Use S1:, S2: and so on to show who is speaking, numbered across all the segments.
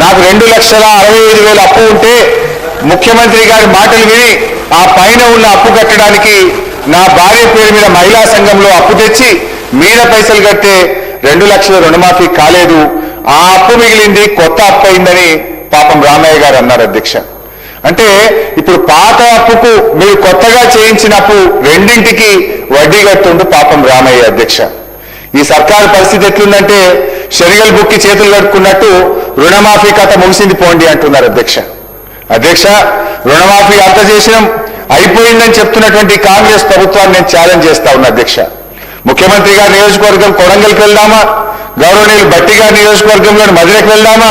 S1: నాకు 2,65,000 అప్పు ఉంటే ముఖ్యమంత్రి గారి మాటలు విని ఆ పైన ఉన్న అప్పు కట్టడానికి నా భార్య పేరు మీద మహిళా సంఘంలో అప్పు తెచ్చి మీద పైసలు కట్టే 2 లక్షల రుణమాఫీ కాలేదు, ఆ అప్పు మిగిలింది, కొత్త అప్పు అయిందని పాపం రామయ్య గారు అన్నారు అధ్యక్ష. అంటే ఇప్పుడు పాత అప్పుకు మీరు కొత్తగా చేయించిన అప్పు రెండింటికి వడ్డీ కట్టుండు పాపం రామయ్య అధ్యక్ష. ఈ సర్కారు పరిస్థితి ఎట్లుందంటే శనగలు బుక్కి చేతులు కట్టుకున్నట్టు రుణమాఫీ కథ ముగిసింది పోండి అంటున్నారు అధ్యక్ష. అధ్యక్ష, రుణమాఫీ అంత చేసినాం అయిపోయిందని చెప్తున్నటువంటి కాంగ్రెస్ ప్రభుత్వాన్ని నేను ఛాలెంజ్ చేస్తా ఉన్నా అధ్యక్ష. ముఖ్యమంత్రి గారి నియోజకవర్గం కొడంగల్కి వెళ్దామా, గౌరవనీయులు భట్టి గారి నియోజకవర్గంలో మధురకు వెళ్దామా,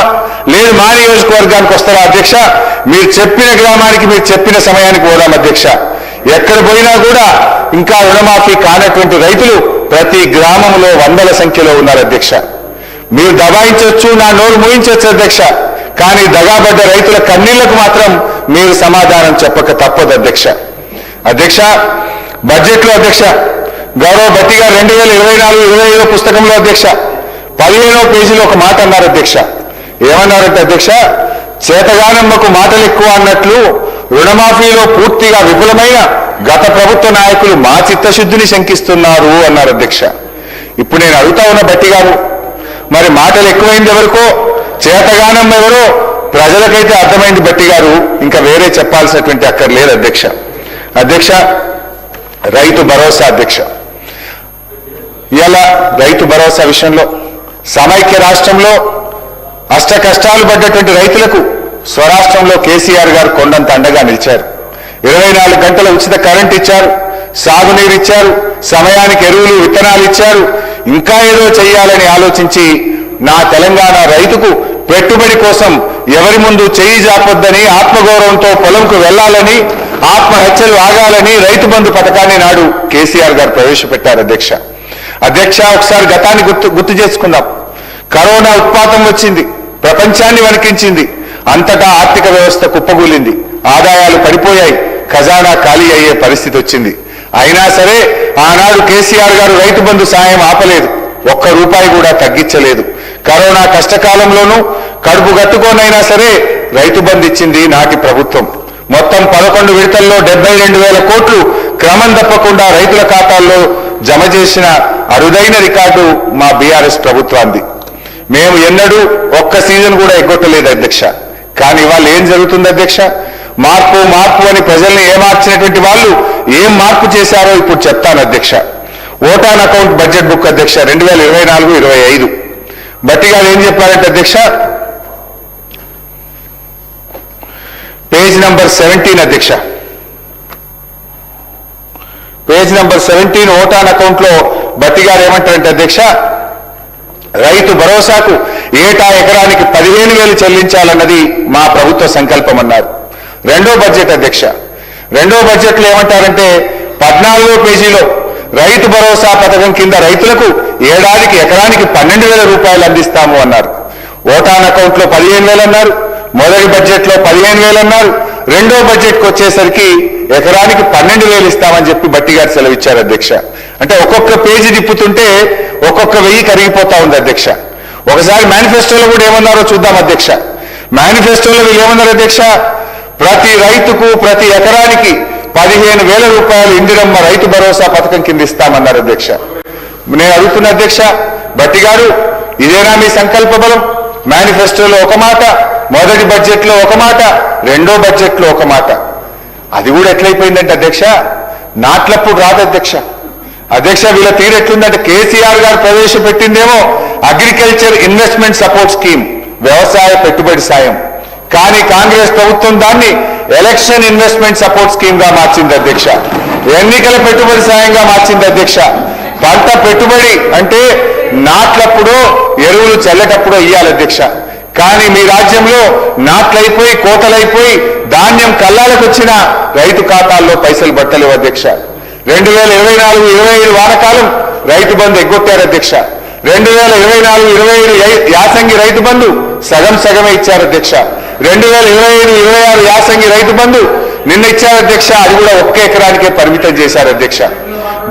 S1: లేదు మా నియోజకవర్గానికి వస్తారా అధ్యక్ష? మీరు చెప్పిన గ్రామానికి మీరు చెప్పిన సమయానికి పోదాం అధ్యక్ష. ఎక్కడ పోయినా కూడా ఇంకా రుణమాఫీ కానటువంటి రైతులు ప్రతి గ్రామంలో వందల సంఖ్యలో ఉన్నారు అధ్యక్ష. మీరు దబాయించవచ్చు, నా నోరు మూయించవచ్చు అధ్యక్ష, కానీ దగాబడ్డ రైతుల కన్నీళ్లకు మాత్రం మీరు సమాధానం చెప్పక తప్పదు అధ్యక్ష. అధ్యక్ష, బడ్జెట్లో అధ్యక్ష గౌరవ భట్టి గారు 2024-25 పుస్తకంలో అధ్యక్ష 15వ పేజీలో ఒక మాట అన్నారు అధ్యక్ష. ఏమన్నారంటే అధ్యక్ష, చేతగానమ్మకు మాటలు ఎక్కువ అన్నట్లు రుణమాఫీలో పూర్తిగా విఫలమైన గత ప్రభుత్వ నాయకులు మా చిత్తశుద్ధిని శంకిస్తున్నారు అన్నారు అధ్యక్ష. ఇప్పుడు నేను అడుగుతా ఉన్న భట్టి గారు, మరి మాటలు ఎక్కువైంది ఎవరికో, చేతగానం ఎవరో ప్రజలకైతే అర్థమైంది భట్టి గారు, ఇంకా వేరే చెప్పాల్సినటువంటి అక్కర్లేదు అధ్యక్ష. అధ్యక్ష, రైతు భరోసా అధ్యక్ష, ఇలా రైతు భరోసా విషయంలో సమైక్య రాష్ట్రంలో అష్ట కష్టాలు పడ్డటువంటి రైతులకు స్వరాష్ట్రంలో కేసీఆర్ గారు కొండంత అండగా నిలిచారు. 24 గంటల ఉచిత కరెంట్ ఇచ్చారు, సాగునీరు ఇచ్చారు, సమయానికి ఎరువులు విత్తనాలు ఇచ్చారు. ఇంకా ఏదో చేయాలని ఆలోచించి నా తెలంగాణ రైతుకు పెట్టుబడి కోసం ఎవరి ముందు చేయి జాపొద్దని, ఆత్మగౌరవంతో పొలంకు వెళ్లాలని, ఆత్మహత్యలు ఆగాలని రైతు బంధు పథకాన్ని నాడు కేసీఆర్ గారు ప్రవేశపెట్టారు అధ్యక్ష. అధ్యక్ష, ఒకసారి గతాన్ని గుర్తు చేసుకుందాం. కరోనా ఉత్పాతం వచ్చింది, ప్రపంచాన్ని వణికించింది, అంతటా ఆర్థిక వ్యవస్థ కుప్పగూలింది, ఆదాయాలు పడిపోయాయి, ఖజానా ఖాళీ అయ్యే పరిస్థితి వచ్చింది. అయినా సరే ఆనాడు కేసీఆర్ గారు రైతు బంధు సాయం ఆపలేదు, ₹1 కూడా తగ్గించలేదు. కరోనా కష్టకాలంలోనూ కడుపు గట్టుకోనైనా సరే రైతు బంధు ఇచ్చింది నాటి ప్రభుత్వం. మొత్తం 11 విడతల్లో 72,000 కోట్లు క్రమం తప్పకుండా రైతుల ఖాతాల్లో జమ చేసిన అరుదైన రికార్డు మా బీఆర్ఎస్ ప్రభుత్వాన్ని. మేము ఎన్నడూ ఒక్క సీజన్ కూడా ఎగ్గొట్టలేదు అధ్యక్ష. కానీ ఇవాళ ఏం జరుగుతుంది అధ్యక్ష? మార్పు మార్పు అని ప్రజల్ని ఏమార్చినటువంటి వాళ్ళు ఏం మార్పు చేశారో ఇప్పుడు చెప్తాను అధ్యక్ష. ఓటాన్ అకౌంట్ బడ్జెట్ బుక్ అధ్యక్ష 2024-25 భట్టి గారు ఏం చెప్పారంటే అధ్యక్ష, పేజ్ నంబర్ 17 అధ్యక్ష, పేజ్ నంబర్ 17 ఓటాన్ అకౌంట్ లో భట్టి గారు ఏమంటారంటే అధ్యక్ష, రైతు భరోసాకు ఏటా ఎకరానికి 15,000 చెల్లించాలన్నది మా ప్రభుత్వ సంకల్పం అన్నారు. రెండో బడ్జెట్ అధ్యక్ష, రెండో బడ్జెట్ లో ఏమంటారంటే 14వ పేజీలో రైతు భరోసా పథకం కింద రైతులకు ఏడాదికి ఎకరానికి 12,000 రూపాయలు అందిస్తాము అన్నారు. ఓటాన్ అకౌంట్ లో 15,000 అన్నారు, మొదటి బడ్జెట్ లో 15,000 అన్నారు, రెండో బడ్జెట్కి వచ్చేసరికి ఎకరానికి 12,000 ఇస్తామని చెప్పి భట్టి గారు సెలవిచ్చారు అధ్యక్ష. అంటే ఒక్కొక్క పేజీ తిప్పుతుంటే ఒక్కొక్క 1000 కరిగిపోతా ఉంది అధ్యక్ష. ఒకసారి మేనిఫెస్టోలో కూడా ఏమన్నారో చూద్దాం అధ్యక్ష. మేనిఫెస్టోలో వీళ్ళు ఏమన్నారు అధ్యక్ష, ప్రతి రైతుకు ప్రతి ఎకరానికి 15,000 రూపాయలు ఇందిరమ్మ రైతు భరోసా పథకం కింద ఇస్తామన్నారు అధ్యక్ష. నేను అడుగుతున్న అధ్యక్ష, భట్టి గారు ఇదేనా మీ సంకల్ప బలం? మేనిఫెస్టోలో ఒక మాట, మొదటి బడ్జెట్లో ఒక మాట, రెండో బడ్జెట్లో ఒక మాట. అది కూడా ఎట్లయిపోయిందంటే అధ్యక్ష, నాట్లప్పుడు రాదు అధ్యక్ష. అధ్యక్ష, వీళ్ళ తీరు ఎట్లుందంటే కేసీఆర్ గారు ప్రవేశపెట్టిందేమో అగ్రికల్చర్ ఇన్వెస్ట్మెంట్ సపోర్ట్ స్కీమ్, వ్యవసాయ పెట్టుబడి సాయం, కానీ కాంగ్రెస్ ప్రభుత్వం దాన్ని ఎలక్షన్ ఇన్వెస్ట్మెంట్ సపోర్ట్ స్కీమ్ గా మార్చింది అధ్యక్ష. ఎన్నికల పెట్టుబడి సాయంగా మార్చింది అధ్యక్ష. పంట పెట్టుబడి అంటే నాట్లప్పుడో ఎరువులు చల్లేటప్పుడో ఇయ్యాలి అధ్యక్ష. కానీ మీ రాజ్యంలో నాట్లయిపోయి కోతలైపోయి ధాన్యం కల్లాలకు వచ్చిన రైతు ఖాతాల్లో పైసలు పట్టలేవు అధ్యక్ష. 2024-25 వానకాలం రైతు బంధు ఎగ్గొట్టారు అధ్యక్ష. 2024-25 యాసంగి రైతు బంధు సగం సగమే ఇచ్చారు అధ్యక్ష. 2025-26 యాసంగి రైతు బంధు నిన్న ఇచ్చారు అధ్యక్ష, అది కూడా ఒక్క ఎకరానికే పరిమితం చేశారు అధ్యక్ష.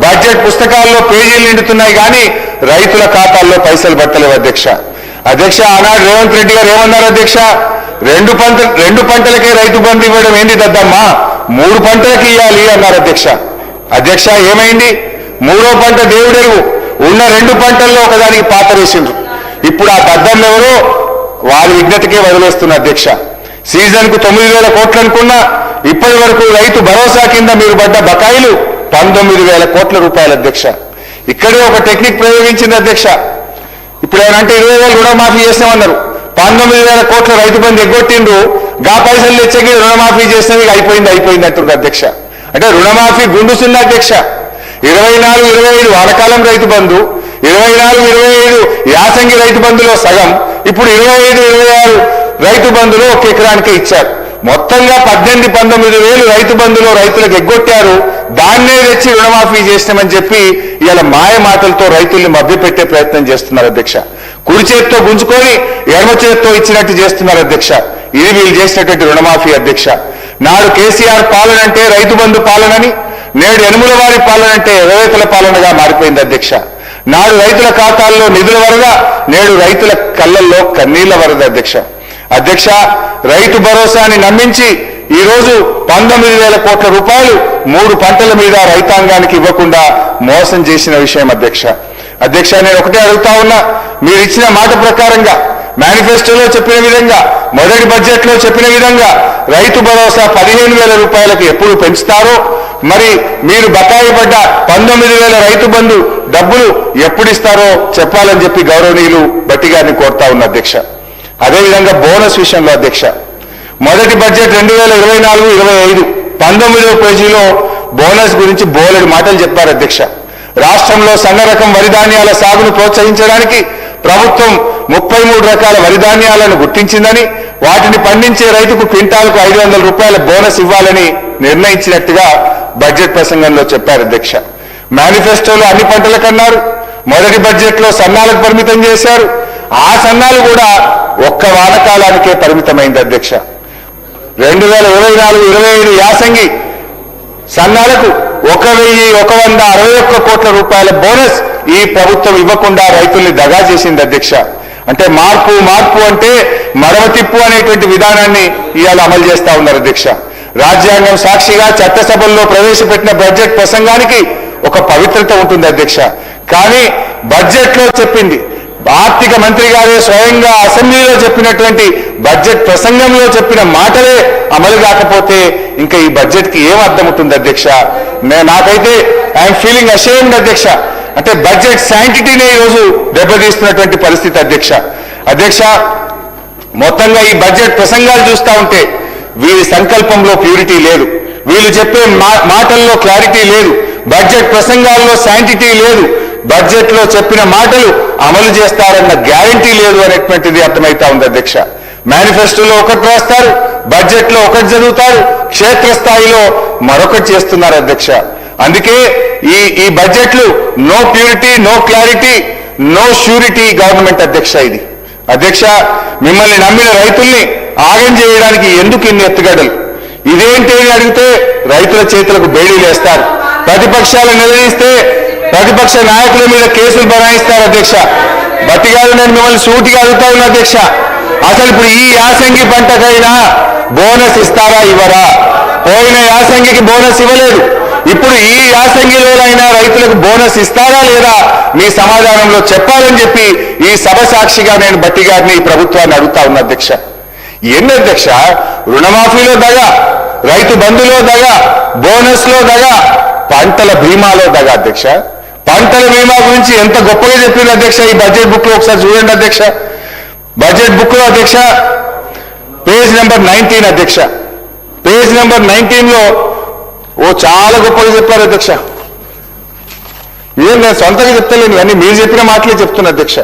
S1: బడ్జెట్ పుస్తకాల్లో పేజీలు నిండుతున్నాయి కానీ రైతుల ఖాతాల్లో పైసలు పట్టలేవు అధ్యక్ష. అధ్యక్ష ఆనాడు రేవంత్ రెడ్డి గారు ఏమన్నారు అధ్యక్ష? రెండు పంటలకే రైతు బంధు ఇవ్వడం ఏంటి దద్దమ్మా, 3 పంటలకు ఇవ్వాలి అన్నారు అధ్యక్ష. అధ్యక్ష ఏమైంది? 3వ పంట దేవుడెరుగు, ఉన్న 2 పంటల్లో ఒకదానికి పాతరేసిండ్రు. ఇప్పుడు ఆ దద్దమ్మ ఎవరో వారి విజ్ఞతకే వదిలేస్తున్న అధ్యక్ష. సీజన్ కు 9,000 కోట్లు అనుకున్నా ఇప్పటి వరకు రైతు భరోసా కింద మీరు పడ్డ బకాయిలు 19,000 కోట్ల రూపాయలు అధ్యక్ష. ఇక్కడే ఒక టెక్నిక్ ప్రయోగించింది అధ్యక్ష. ఇప్పుడు ఏమంటే 20,000 రుణమాఫీ చేస్తామన్నారు, 19,000 కోట్ల రైతు బంధు ఎగ్గొట్టిండ్రు. గా పైసలు తెచ్చకి రుణమాఫీ చేస్తే అయిపోయింది అంటున్నారు అధ్యక్ష. అంటే రుణమాఫీ గుండుసున్న అధ్యక్ష. 24-25 వానకాలం రైతు బంధు, 24-25 యాసంగి రైతు బంధులో సగం, ఇప్పుడు 25-26 రైతు బంధులో 1 ఎకరానికే ఇచ్చారు. మొత్తంగా 18-19 రైతు బంధులో రైతులకు ఎగ్గొట్టారు. దాన్నే తెచ్చి రుణమాఫీ చేసినామని చెప్పి ఇవాళ మాయ మాటలతో రైతుల్ని మభ్యపెట్టే ప్రయత్నం చేస్తున్నారు అధ్యక్ష. కుడి చేత్తో గుంజుకొని ఎడమ చేత్తో ఇచ్చినట్టు చేస్తున్నారు అధ్యక్ష. ఇది వీళ్ళు చేసినటువంటి రుణమాఫీ అధ్యక్ష. నాడు కేసీఆర్ పాలన అంటే రైతు బంధు పాలనని, నేడు యనుమల వారి పాలన అంటే ఎర్రవేతల పాలనగా మారిపోయింది అధ్యక్ష. నాడు రైతుల ఖాతాల్లో నిధుల వరద, నేడు రైతుల కళ్ళల్లో కన్నీళ్ల వరద అధ్యక్ష. అధ్యక్ష రైతు భరోసాని నమ్మించి ఈ రోజు 19,000 కోట్ల రూపాయలు 3 పంటల మీద రైతాంగానికి ఇవ్వకుండా మోసం చేసిన విషయం అధ్యక్ష. అధ్యక్ష నేను ఒకటే అడుగుతా ఉన్నా, మీరు ఇచ్చిన మాట ప్రకారంగా మేనిఫెస్టోలో చెప్పిన విధంగా, మొదటి బడ్జెట్ లో చెప్పిన విధంగా రైతు భరోసా 15,000 రూపాయలకు ఎప్పుడు పెంచుతారో, మరి మీరు బకాయి పడ్డ 19,000 రైతు బంధు డబ్బులు ఎప్పుడు ఇస్తారో చెప్పాలని చెప్పి గౌరవనీయులు భట్టి గారిని కోరుతా ఉన్న అధ్యక్ష. అదేవిధంగా బోనస్ విషయంలో అధ్యక్ష, మొదటి బడ్జెట్ 2024-25 19వ పేజీలో బోనస్ గురించి బోలెడు మాటలు చెప్పారు అధ్యక్ష. రాష్ట్రంలో సన్న రకం వరి ధాన్యాల సాగును ప్రోత్సహించడానికి ప్రభుత్వం 33 రకాల వరి ధాన్యాలను గుర్తించిందని, వాటిని పండించే రైతుకు క్వింటాల్కు 500 రూపాయల బోనస్ ఇవ్వాలని నిర్ణయించినట్టుగా బడ్జెట్ ప్రసంగంలో చెప్పారు అధ్యక్ష. మేనిఫెస్టోలో అన్ని పంటలకన్నారు, మొదటి బడ్జెట్ లో సన్నాలకు పరిమితం చేశారు. ఆ సన్నాలు కూడా ఒక్క వానకాలానికే పరిమితమైంది అధ్యక్ష. 2024-25 యాసంగి సన్నాలకు 1,161 కోట్ల రూపాయల బోనస్ ఈ ప్రభుత్వం ఇవ్వకుండా రైతుల్ని దగా చేసింది అధ్యక్ష. అంటే మార్పు అంటే మడమ తిప్పు అనేటువంటి విధానాన్ని ఇవాళ అమలు చేస్తా ఉన్నారు అధ్యక్ష. రాజ్యాంగం సాక్షిగా చట్టసభల్లో ప్రవేశపెట్టిన బడ్జెట్ ప్రసంగానికి ఒక పవిత్రత ఉంటుంది అధ్యక్ష. కానీ బడ్జెట్ లో చెప్పింది, ఆర్థిక మంత్రి గారే స్వయంగా అసెంబ్లీలో చెప్పినటువంటి బడ్జెట్ ప్రసంగంలో చెప్పిన మాటలే అమలు కాకపోతే ఇంకా ఈ బడ్జెట్ కి ఏం అర్థం ఉంటుంది అధ్యక్ష? నాకైతే ఐఎమ్ ఫీలింగ్ అషేమ్డ్ అధ్యక్ష. అంటే బడ్జెట్ శాంటిటీనే ఈరోజు దెబ్బతీస్తున్నటువంటి పరిస్థితి అధ్యక్ష. అధ్యక్ష మొత్తంగా ఈ బడ్జెట్ ప్రసంగాలు చూస్తా ఉంటే వీరి సంకల్పంలో ప్యూరిటీ లేదు, వీళ్ళు చెప్పే మాటల్లో క్లారిటీ లేదు, బడ్జెట్ ప్రసంగాల్లో శాంటిటీ లేదు, బడ్జెట్ లో చెప్పిన మాటలు అమలు చేస్తారన్న గ్యారంటీ లేదు అనేటువంటిది అర్థమైతా ఉంది అధ్యక్ష. మేనిఫెస్టోలో ఒకటి రాస్తారు, బడ్జెట్ లో ఒకటి చదువుతారు, క్షేత్రస్థాయిలో మరొకటి చేస్తున్నారు అధ్యక్ష. అందుకే ఈ బడ్జెట్లు no purity, no clarity, no surety government అధ్యక్ష. ఇది అధ్యక్ష మిమ్మల్ని నమ్మిన రైతుల్ని ఆగం చేయడానికి ఎందుకు ఇన్ని ఎత్తుగడలు? ఇదేంటి అని అడిగితే రైతుల చేతులకు బేడీలు వేస్తారు, ప్రతిపక్షాలను నిలదీస్తే ప్రతిపక్ష నాయకుల మీద కేసులు బనాయిస్తారు అధ్యక్ష. భట్టి గారు నేను మిమ్మల్ని సూటిగా అడుగుతా ఉన్నా అధ్యక్ష, అసలు ఇప్పుడు ఈ యాసంగి పంటకైనా బోనస్ ఇస్తారా ఇవ్వరా? పోయిన యాసంగికి బోనస్ ఇవ్వలేదు, ఇప్పుడు ఈ యాసంగిలోనైనా రైతులకు బోనస్ ఇస్తారా లేదా మీ సమాధానంలో చెప్పాలని చెప్పి ఈ సభ సాక్షిగా నేను భట్టి గారిని ఈ ప్రభుత్వాన్ని అడుగుతా ఉన్నా అధ్యక్ష. ఏంటి అధ్యక్ష రుణమాఫీలో దగా, రైతు బంధులో దగా, బోనస్ లో దగా, పంటల బీమాలో దగా అధ్యక్ష. పంటల బీమా గురించి ఎంత గొప్పగా చెప్పింది అధ్యక్ష ఈ బడ్జెట్ బుక్ లో ఒకసారి చూడండి అధ్యక్ష. బడ్జెట్ బుక్ లో అధ్యక్ష పేజ్ నెంబర్ 19 అధ్యక్ష, పేజ్ నెంబర్ 19 లో చాలా గొప్పగా చెప్పారు అధ్యక్ష. ఏం నేను సొంతంగా చెప్తలేను, అన్ని మీరు చెప్పిన మాటలే చెప్తున్నా అధ్యక్ష.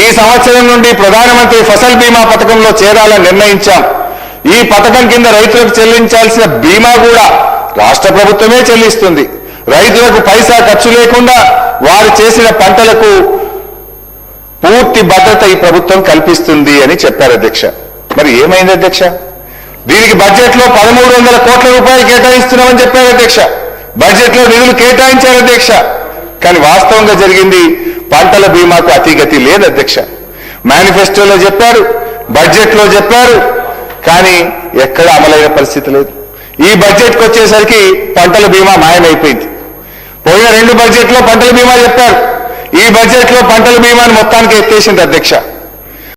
S1: ఈ సంవత్సరం నుండి ప్రధానమంత్రి ఫసల్ బీమా పథకంలో చేరాలని నిర్ణయించాం. ఈ పథకం కింద రైతులకు చెల్లించాల్సిన బీమా కూడా రాష్ట్ర ప్రభుత్వమే చెల్లిస్తుంది. రైతులకు పైసా ఖర్చు లేకుండా వారు చేసిన పంటలకు పూర్తి భద్రత ఈ ప్రభుత్వం కల్పిస్తుంది అని చెప్పారు అధ్యక్ష. మరి ఏమైంది అధ్యక్ష? దీనికి బడ్జెట్ లో 1,300 కోట్ల రూపాయలు కేటాయిస్తున్నామని చెప్పారు అధ్యక్ష. బడ్జెట్ లో నిధులు కేటాయించారు అధ్యక్ష. కానీ వాస్తవంగా జరిగింది పంటల బీమాకు అతిగతి లేదు అధ్యక్ష. మేనిఫెస్టోలో చెప్పారు, బడ్జెట్లో చెప్పారు, కానీ ఎక్కడ అమలైన పరిస్థితి లేదు. ఈ బడ్జెట్కి వచ్చేసరికి పంటల బీమా మాయమైపోయింది. పోయిన 2 బడ్జెట్లో పంటల బీమా చెప్పారు, ఈ బడ్జెట్లో పంటల బీమాని మొత్తానికి ఎత్తేసింది అధ్యక్ష.